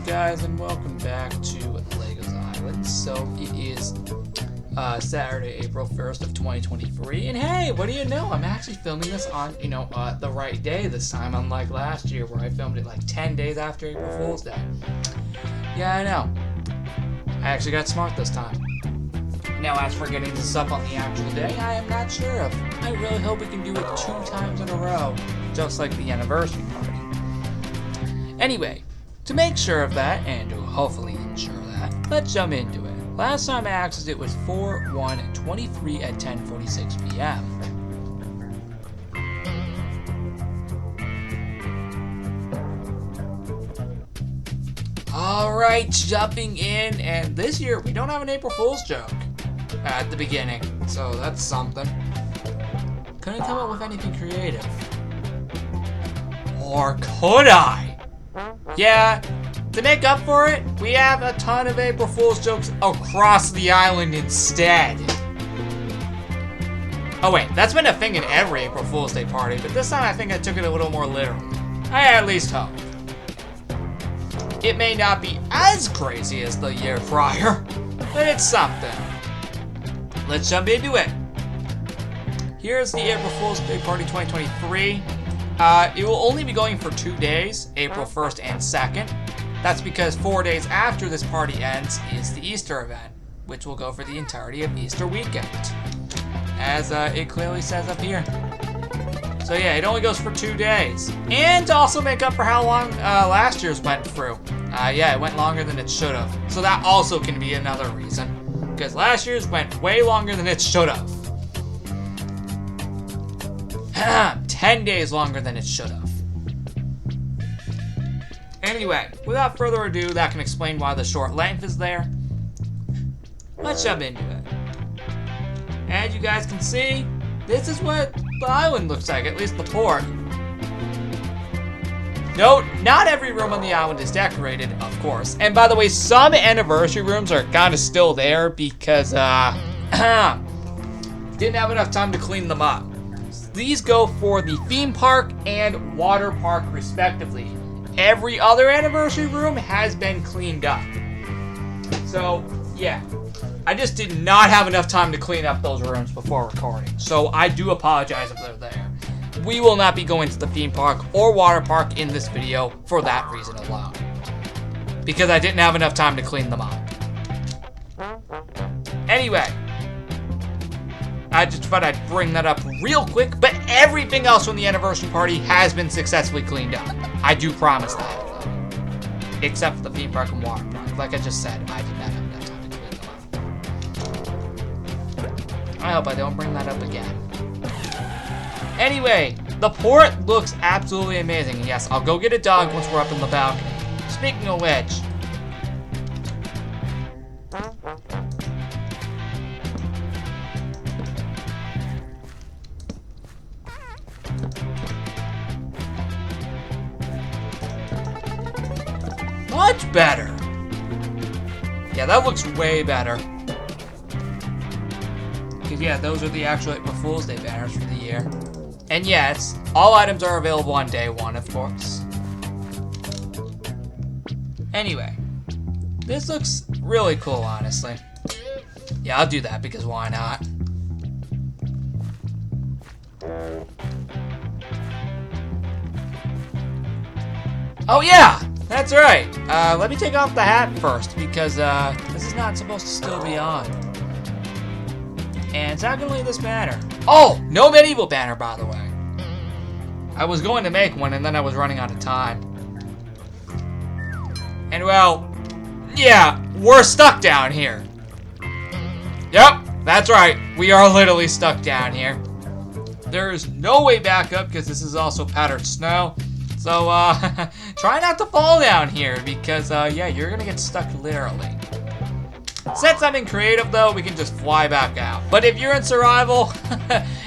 guys, and welcome back to Legos Island. So it is Saturday, April 1st of 2023, and hey, what do you know? I'm actually filming this on, the right day this time, unlike last year where I filmed it like 10 days after April Fool's Day. Yeah, I know. I actually got smart this time. Now, as for getting this up on the actual day, I am not sure of. I really hope we can do it 2 times in a row, just like the anniversary party. Anyway, to make sure of that, and to hopefully ensure that, let's jump into it. Last time I accessed it was 4/1/23 at 10:46 p.m. Alright, jumping in, and this year we don't have an April Fool's joke at the beginning, so that's something. Couldn't come up with anything creative. Or could I? Yeah, to make up for it, we have a ton of April Fool's jokes across the island instead. Oh wait, that's been a thing in every April Fool's Day party, but this time I think I took it a little more literal. I at least hope. It may not be as crazy as the year prior, but it's something. Let's jump into it. Here's the April Fool's Day Party 2023. It will only be going for 2 days, April 1st and 2nd. That's because 4 days after this party ends is the Easter event, which will go for the entirety of Easter weekend, as it clearly says up here. So yeah, it only goes for 2 days. And to also make up for how long last year's went through. Yeah, it went longer than it should have. So that also can be another reason, because last year's went way longer than it should have. 10 days longer than it should have. Anyway, without further ado, that can explain why the short length is there. Let's jump into it. As you guys can see, this is what the island looks like, at least the port. Note, not every room on the island is decorated, of course. And by the way, some anniversary rooms are kind of still there because, didn't have enough time to clean them up. These go for the theme park and water park, respectively. Every other anniversary room has been cleaned up. So, yeah. I just did not have enough time to clean up those rooms before recording. So, I do apologize if they're there. We will not be going to the theme park or water park in this video for that reason alone. Because I didn't have enough time to clean them up. Anyway. I just thought I'd bring that up real quick, but everything else from the anniversary party has been successfully cleaned up. I do promise that. Except for the theme park and water park. Like I just said, I did not have enough time to clean them up. I hope I don't bring that up again. Anyway, the port looks absolutely amazing. Yes, I'll go get a dog once we're up in the balcony. Speaking of which, much better. Yeah, that looks way better. Because yeah, those are the actual April Fool's Day banners for the year. And yes, all items are available on day 1, of course. Anyway, this looks really cool, honestly. Yeah, I'll do that because why not? Oh yeah! That's right. Let me take off the hat first because this is not supposed to still be on. And secondly, this banner. Oh, no medieval banner, by the way. I was going to make one and then I was running out of time. And well, yeah, we're stuck down here. Yep, that's right. We are literally stuck down here. There is no way back up because this is also powdered snow. So, try not to fall down here because, yeah, you're gonna get stuck literally. Since I'm in creative, though, we can just fly back out. But if you're in survival,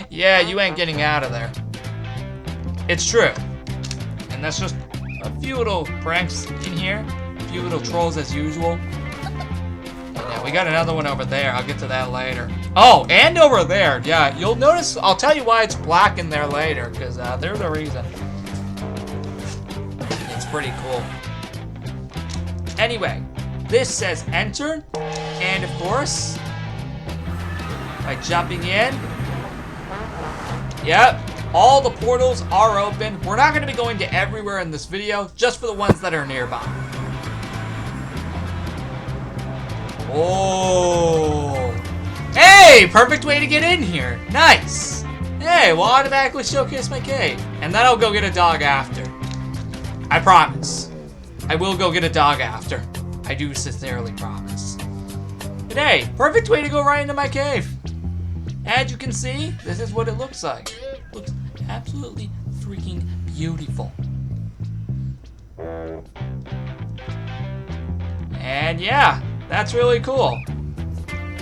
yeah, you ain't getting out of there. It's true. And that's just a few little pranks in here. A few little trolls as usual. Yeah, we got another one over there. I'll get to that later. Oh, and over there. Yeah, you'll notice, I'll tell you why it's black in there later, because there's a reason. It's pretty cool. Anyway, this says enter, and of course, by jumping in, yep, all the portals are open. We're not going to be going to everywhere in this video, just for the ones that are nearby. Oh, hey, perfect way to get in here. Nice. Hey, we'll automatically showcase my cave, and then I'll go get a dog after. I promise. I will go get a dog after. I do sincerely promise. But hey, perfect way to go right into my cave. As you can see, this is what it looks like. Looks absolutely freaking beautiful. And yeah, that's really cool.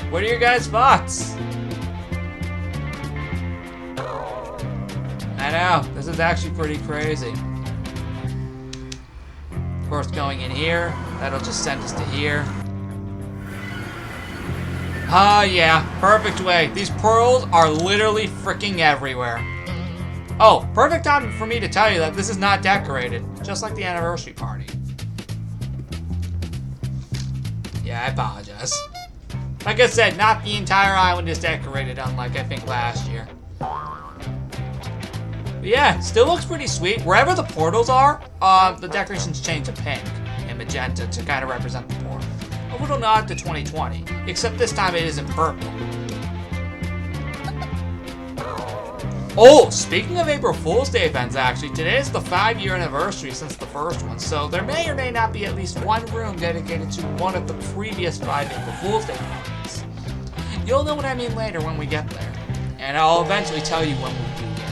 What are your guys' thoughts? I know, this is actually pretty crazy. Of course, going in here, that'll just send us to here. Yeah, perfect way. These pearls are literally freaking everywhere. Oh, perfect time for me to tell you that this is not decorated, just like the anniversary party. Yeah, I apologize. Like I said, not the entire island is decorated, unlike I think last year. But yeah, still looks pretty sweet. Wherever the portals are, the decorations change to pink and magenta to kind of represent the portal. A little nod to 2020, except this time it isn't purple. Oh, speaking of April Fool's Day events, actually, today is the 5-year anniversary since the first one, so there may or may not be at least one room dedicated to one of the previous 5 April Fool's Day parties. You'll know what I mean later when we get there, and I'll eventually tell you when we do get there.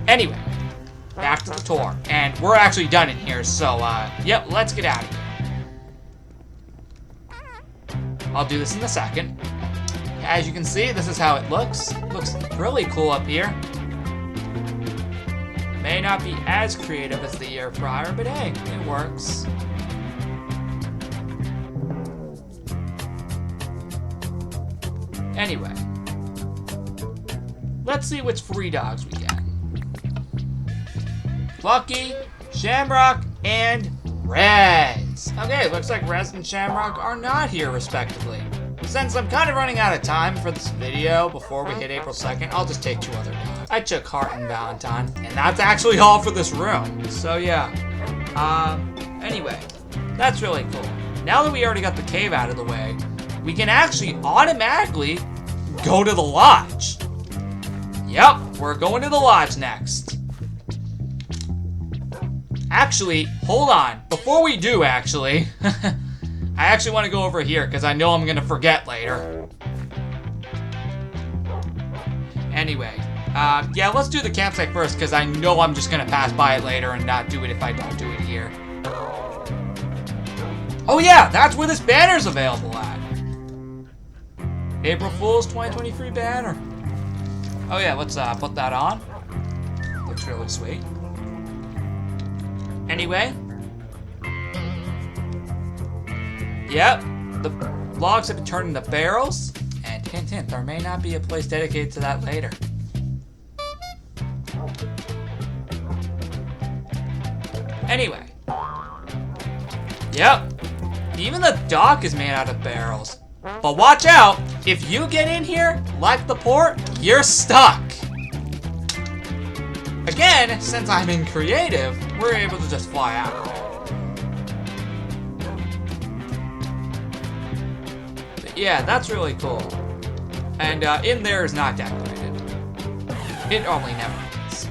Anyway, back to the tour, and we're actually done in here, so, yep, let's get out of here. I'll do this in a second. As you can see, this is how it looks. Looks really cool up here. May not be as creative as the year prior, but hey, it works. Anyway, let's see which free dogs we get. Lucky, Shamrock, and Rez. Okay, looks like Rez and Shamrock are not here, respectively. Since I'm kind of running out of time for this video before we hit April 2nd, I'll just take 2 other dogs. I took Heart and Valentine, and that's actually all for this room. So yeah. Anyway, that's really cool. Now that we already got the cave out of the way, we can actually automatically go to the lodge. Yep, we're going to the lodge next. Actually, hold on. Before we do, actually, I actually want to go over here because I know I'm going to forget later. Anyway, yeah, let's do the campsite first because I know I'm just going to pass by it later and not do it if I don't do it here. Oh yeah, that's where this banner's available at. April Fool's 2023 banner. Oh yeah, let's put that on. Looks really sweet. Anyway. Yep, the logs have been turned into barrels, and hint hint, there may not be a place dedicated to that later. Anyway. Yep, even the dock is made out of barrels. But watch out, if you get in here, like the port, you're stuck. Again, since I'm in creative, we're able to just fly out. But yeah, that's really cool. And in there is not decorated. It only never is.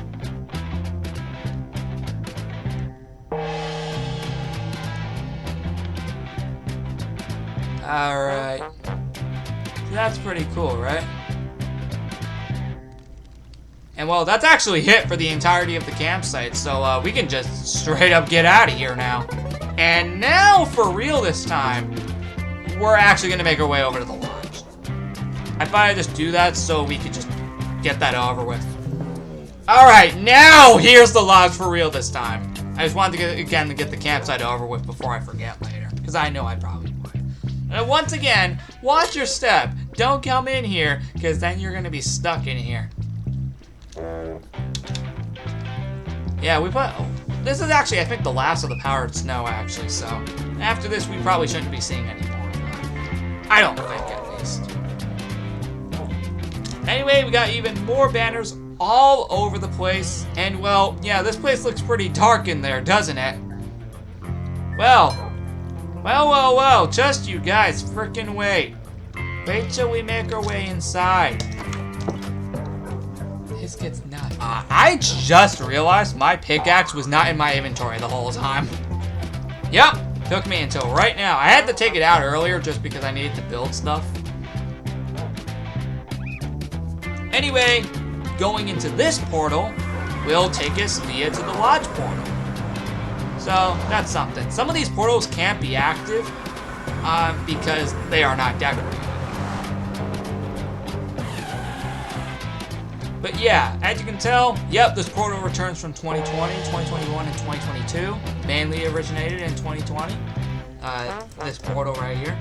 Alright. That's pretty cool, right? And well, that's actually it for the entirety of the campsite, so we can just straight up get out of here now. And now, for real this time, we're actually gonna make our way over to the lodge. I thought I'd just do that so we could just get that over with. Alright, now here's the lodge for real this time. I just wanted to get the campsite over with before I forget later, because I know I probably would. And once again, watch your step. Don't come in here, because then you're gonna be stuck in here. Yeah, we put... Oh, this is actually, I think, the last of the powered snow, actually, so... After this, we probably shouldn't be seeing any more. I don't think, at least. Anyway, we got even more banners all over the place. And, well, yeah, this place looks pretty dark in there, doesn't it? Well, just you guys frickin' wait. Wait till we make our way inside. This gets nuts. I just realized my pickaxe was not in my inventory the whole time. Yep, took me until right now. I had to take it out earlier just because I needed to build stuff. Anyway, going into this portal will take us via to the lodge portal. So, that's something. Some of these portals can't be active because they are not decorated. But yeah, as you can tell, yep, this portal returns from 2020, 2021, and 2022. Mainly originated in 2020. This portal right here.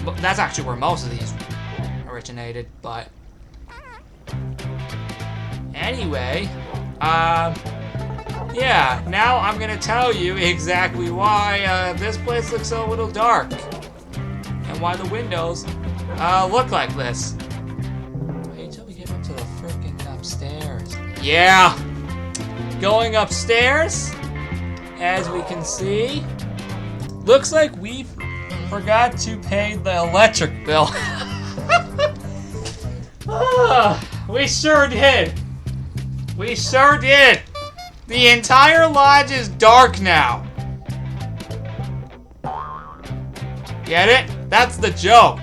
But that's actually where most of these originated, but... Anyway, yeah, now I'm gonna tell you exactly why this place looks a little dark. And why the windows look like this. Wait till we get up to the freaking upstairs. Yeah! Going upstairs, as we can see, looks like we forgot to pay the electric bill. We sure did. We sure did. The entire lodge is dark now. Get it? That's the joke.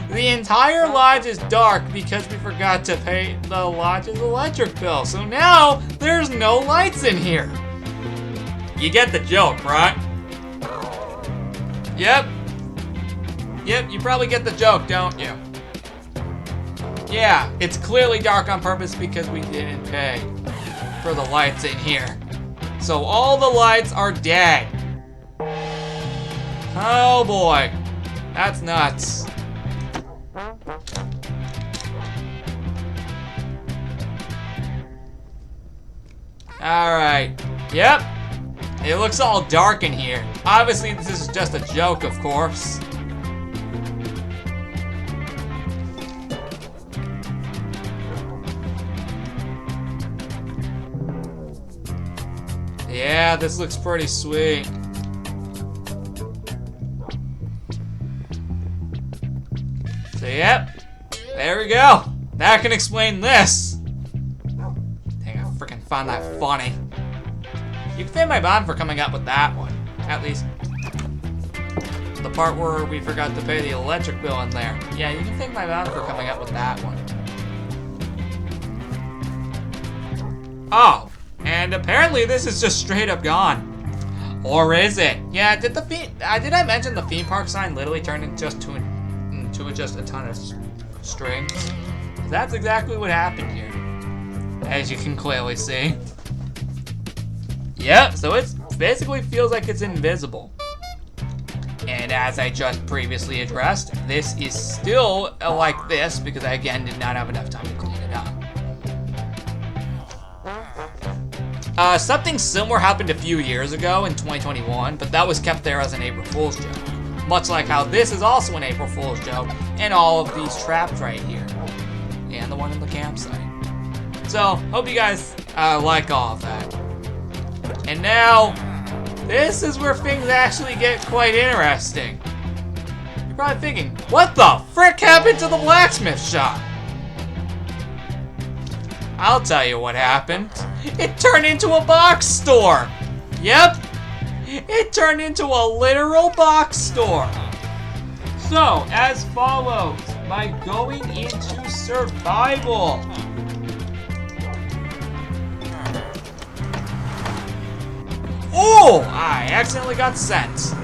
The entire lodge is dark because we forgot to pay the lodge's electric bill. So now there's no lights in here. You get the joke, right? Yep. Yep, you probably get the joke, don't you? Yeah, it's clearly dark on purpose because we didn't pay for the lights in here. So all the lights are dead. Oh boy, that's nuts. Alright, yep. It looks all dark in here. Obviously this is just a joke, of course. Yeah, this looks pretty sweet. So, yep. There we go. That can explain this. Dang, I freaking found that funny. You can thank my mom for coming up with that one. At least the part where we forgot to pay the electric bill in there. Yeah, you can thank my mom for coming up with that one. Oh. And apparently this is just straight up gone. Or is it? Yeah, did I mention the theme park sign literally turned into just a ton of strings? That's exactly what happened here. As you can clearly see. Yep, so it basically feels like it's invisible. And as I just previously addressed, this is still like this because I again did not have enough time to clean it up. Something similar happened a few years ago in 2021, but that was kept there as an April Fool's joke. Much like how this is also an April Fool's joke, and all of these traps right here. And the one in the campsite. So, hope you guys like all of that. And now, this is where things actually get quite interesting. You're probably thinking, what the frick happened to the blacksmith shop? I'll tell you what happened. It turned into a box store. Yep. It turned into a literal box store. So, as follows, by going into survival. Oh, I accidentally got sent.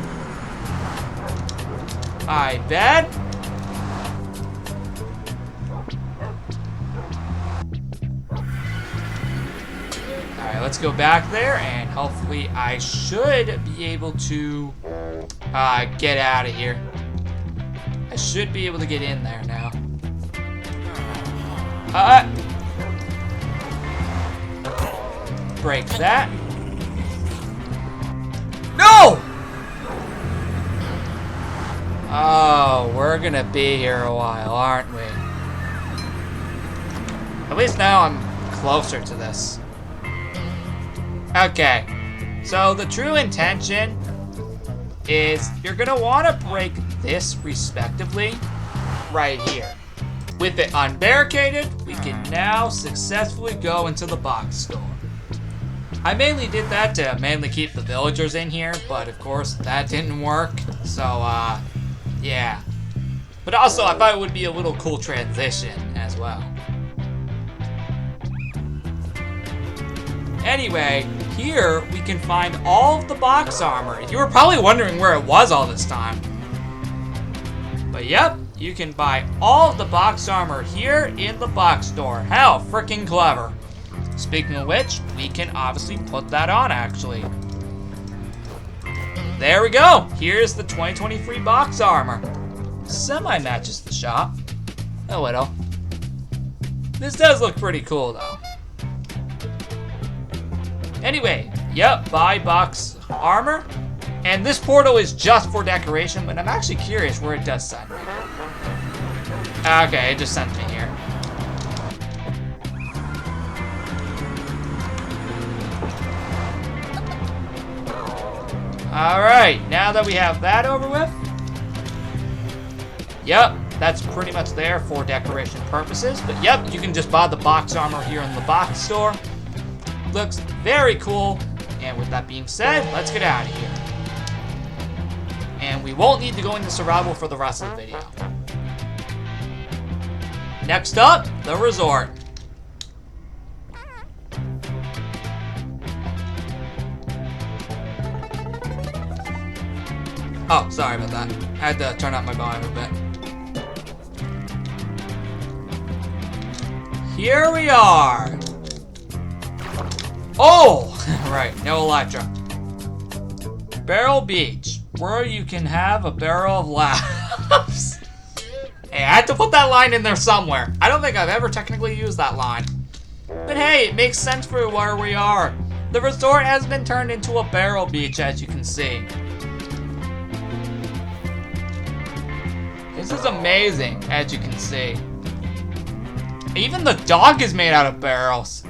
I bet. Alright, let's go back there, and hopefully I should be able to get out of here. I should be able to get in there now. break that. No! Oh, we're gonna be here a while, aren't we? At least now I'm closer to this. Okay, so the true intention is you're gonna want to break this respectively right here. With it unbarricaded, we can now successfully go into the box store. I mainly did that to mainly keep the villagers in here, but of course that didn't work, so yeah. But also I thought it would be a little cool transition as well. Anyway, here we can find all of the box armor. You were probably wondering where it was all this time. But yep, you can buy all of the box armor here in the box store. How freaking clever. Speaking of which, we can obviously put that on actually. There we go. Here's the 2023 box armor. Semi-matches the shop. A little. This does look pretty cool though. Anyway, yep, buy box armor. And this portal is just for decoration, but I'm actually curious where it does send me. Okay, it just sends me here. Alright, now that we have that over with. Yep, that's pretty much there for decoration purposes. But yep, you can just buy the box armor here in the box store. Looks very cool. And with that being said, let's get out of here. And we won't need to go into survival for the rest of the video. Next up, the resort. Oh, sorry about that. I had to turn up my volume a bit. Here we are. Oh, right, no Elytra. Barrel Beach, where you can have a barrel of laughs. Hey, I had to put that line in there somewhere. I don't think I've ever technically used that line. But hey, it makes sense for where we are. The resort has been turned into a barrel beach, as you can see. This is amazing, as you can see. Even the dock is made out of barrels.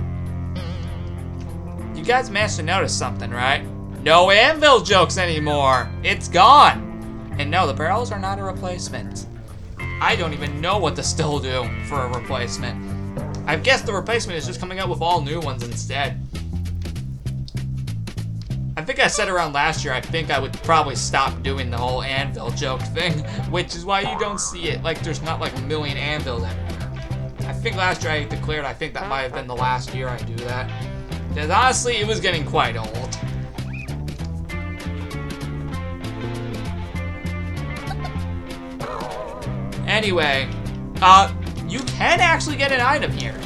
You guys managed to notice something, right? No anvil jokes anymore. It's gone. And no, the barrels are not a replacement. I don't even know what to still do for a replacement. I guess the replacement is just coming out with all new ones instead. I think I said around last year, I think I would probably stop doing the whole anvil joke thing, which is why you don't see it. Like, there's not like a million anvils everywhere. I think last year I declared, I think that might have been the last year I do that. Because honestly, it was getting quite old. Anyway, you can actually get an item here.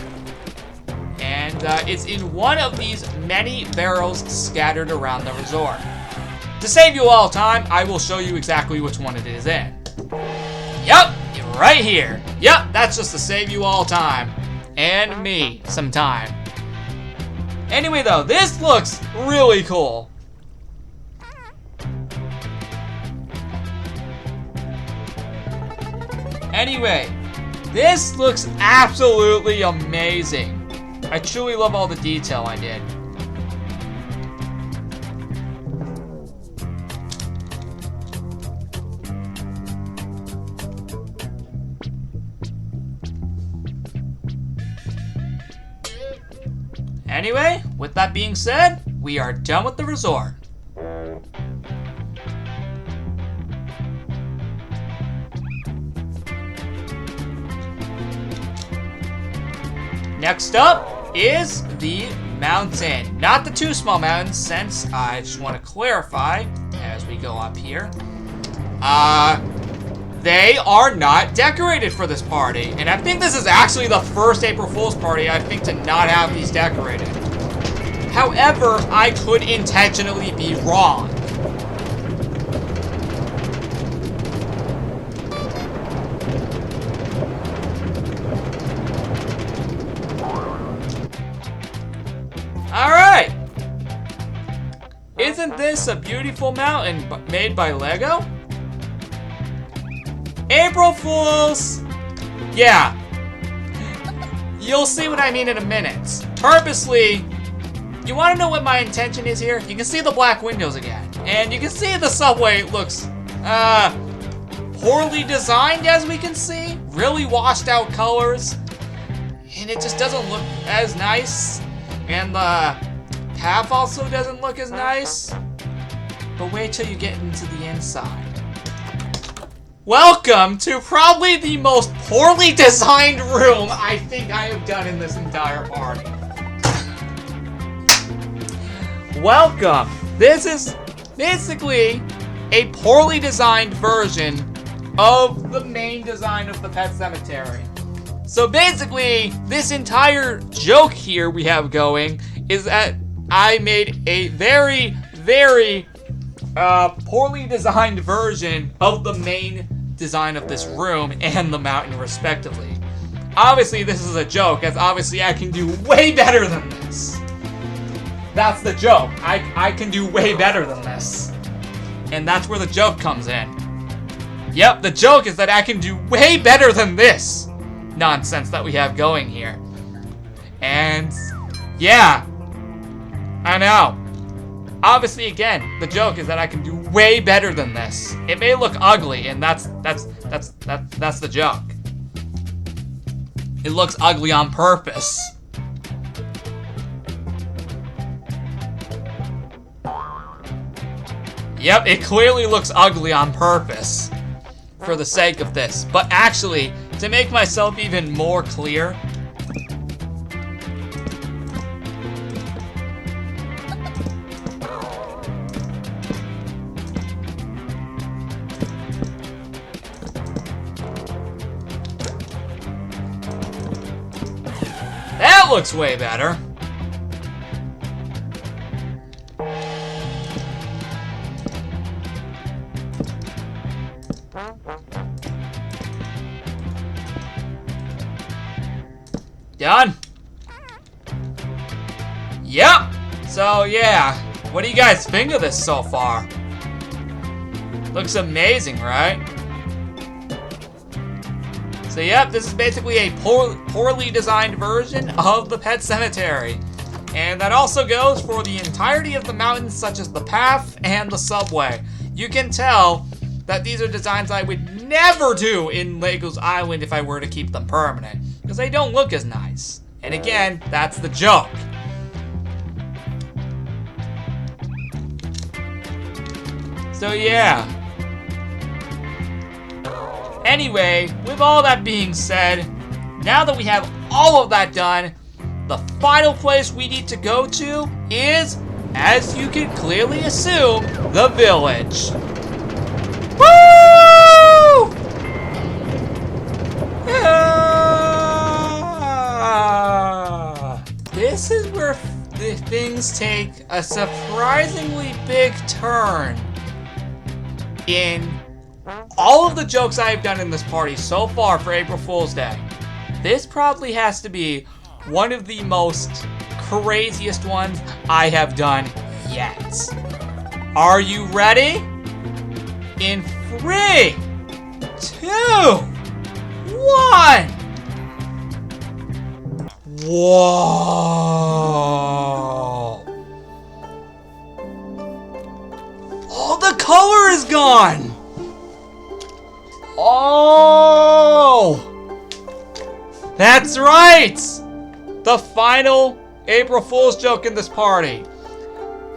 And it's in one of these many barrels scattered around the resort. To save you all time, I will show you exactly which one it is in. Yep, right here. Yep, that's just to save you all time. And me some time. Anyway though, this looks really cool. Anyway, this looks absolutely amazing. I truly love all the detail I did. Anyway, with that being said, we are done with the resort. Next up is the mountain. Not the two small mountains, since I just want to clarify as we go up here. They are not decorated for this party. And I think this is actually the first April Fool's party, I think, to not have these decorated. However, I could intentionally be wrong. Alright, Isn't this a beautiful mountain made by Lego? April Fools! Yeah. You'll see what I mean in a minute. Purposely, you want to know what my intention is here? You can see the black windows again. And you can see the subway looks, poorly designed, as we can see. Really washed out colors. And it just doesn't look as nice. And the path also doesn't look as nice. But wait till you get into the inside. Welcome to probably the most poorly designed room I think I have done in this entire party. Welcome. This is basically a poorly designed version of the main design of the Pet Sematary. So basically, this entire joke here we have going is that I made a very, very poorly designed version of the main design of this room and the mountain respectively. Obviously, this is a joke, as obviously I can do way better than this. That's the joke. I can do way better than this. And that's where the joke comes in. Yep, the joke is that I can do way better than this nonsense that we have going here. And yeah, I know. Obviously, again, the joke is that I can do way better than this. It may look ugly, and that's the joke. It looks ugly on purpose. Yep, it clearly looks ugly on purpose for the sake of this. But actually, to make myself even more clear, that looks way better. Done? Yep. So yeah, what do you guys think of this so far? Looks amazing, right? So yep, this is basically a poorly designed version of the Pet Sematary. And that also goes for the entirety of the mountains, such as the path and the subway. You can tell that these are designs I would never do in Lego's Island if I were to keep them permanent, because they don't look as nice. And again, that's the joke. So yeah. Anyway, with all that being said, now that we have all of that done, the final place we need to go to is, as you can clearly assume, the village. Woo! This is where things take a surprisingly big turn in all of the jokes I've done in this party so far for April Fool's Day. This probably has to be one of the most craziest ones I have done yet. Are you ready? In 3, 2, 1. Whoa! All the color is gone! Oh! That's right! The final April Fool's joke in this party.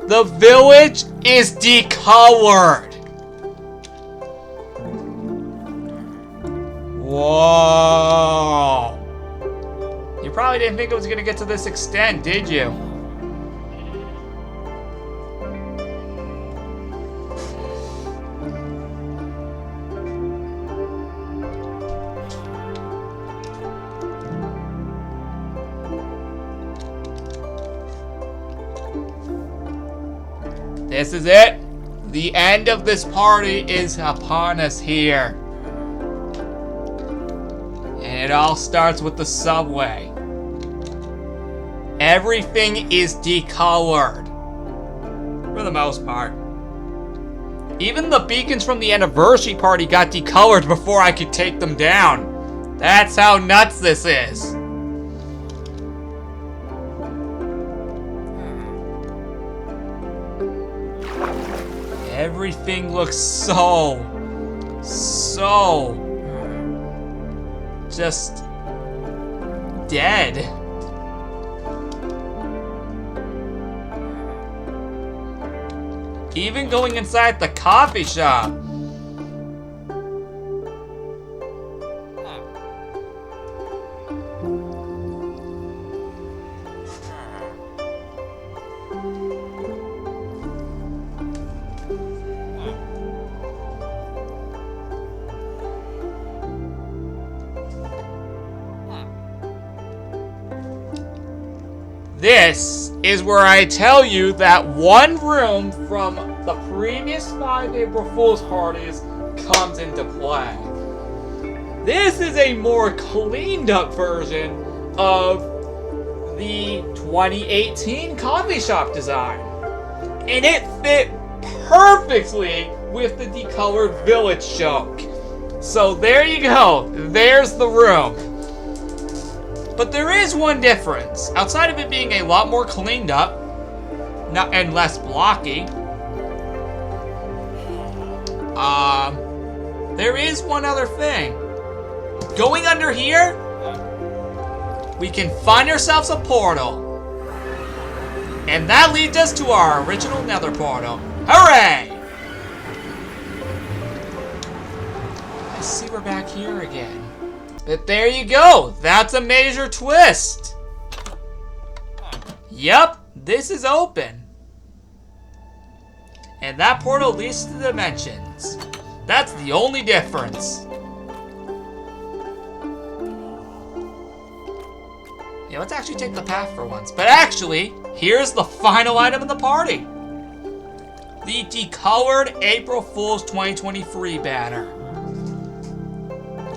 The village is decolored. Whoa! You probably didn't think it was gonna get to this extent, did you? This is it. The end of this party is upon us here. And it all starts with the subway. Everything is decolored. For the most part. Even the beacons from the anniversary party got decolored before I could take them down. That's how nuts this is. Everything looks so just dead. Even going inside the coffee shop. This is where I tell you that one room from the previous 5 April Fool's parties comes into play. This is a more cleaned up version of the 2018 coffee shop design. And it fit perfectly with the decolored village joke. So there you go. There's the room. But there is one difference. Outside of it being a lot more cleaned up and less blocky, there is one other thing. Going under here, we can find ourselves a portal. And that leads us to our original nether portal. Hooray! I see we're back here again. But there you go. That's a major twist. Yup, this is open. And that portal leads to the dimensions. That's the only difference. Yeah, let's actually take the path for once. But actually, here's the final item of the party. The decolored April Fool's 2023 banner.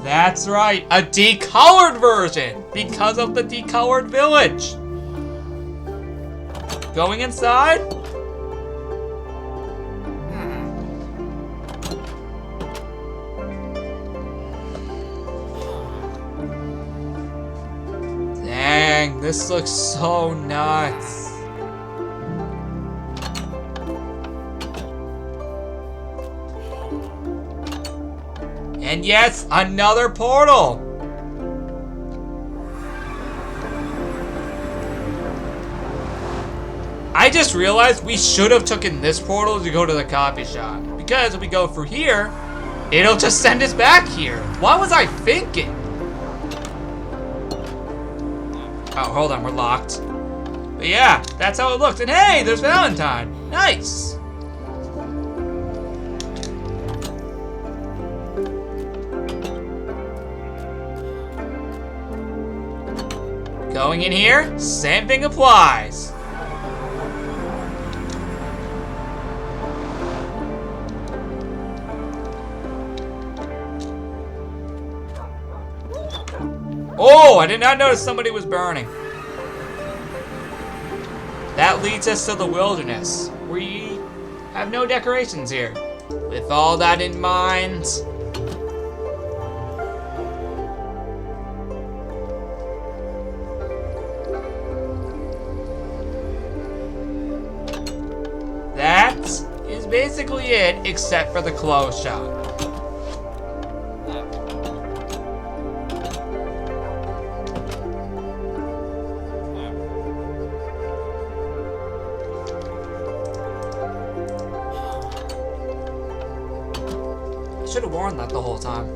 That's right, a decolored version because of the decolored village. Going inside. Dang, this looks so nuts. And yes, another portal. I just realized we should have taken this portal to go to the coffee shop. Because if we go through here, it'll just send us back here. What was I thinking? Oh, hold on, we're locked. But yeah, that's how it looks. And hey, there's Valentine. Nice. Going in here, same thing applies. Oh, I did not notice somebody was burning. That leads us to the wilderness. We have no decorations here. With all that in mind, that is basically it, except for the clothes shop. I should have worn that the whole time.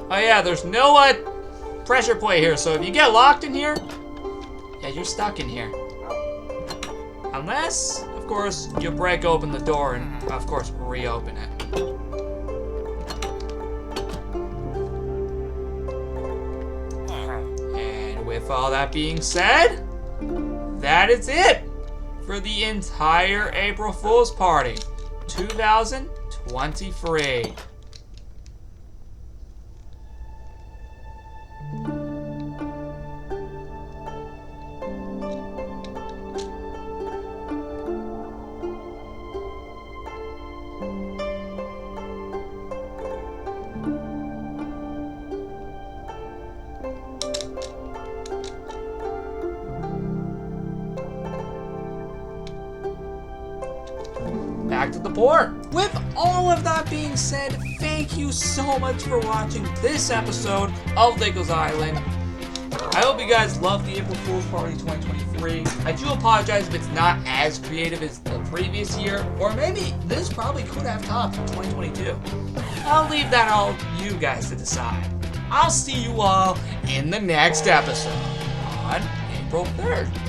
Oh yeah, there's no pressure plate here, so if you get locked in here, yeah, you're stuck in here. Unless, of course, you break open the door and, of course, reopen it. And with all that being said, that is it for the entire April Fool's Party 2023. back to the port. With all of that being said, thank you so much for watching this episode of Legos Island. I hope you guys love the April Fool's Party 2023. I do apologize if it's not as creative as the previous year, or maybe this probably could have topped 2022. I'll leave that all to you guys to decide. I'll see you all in the next episode on April 3rd.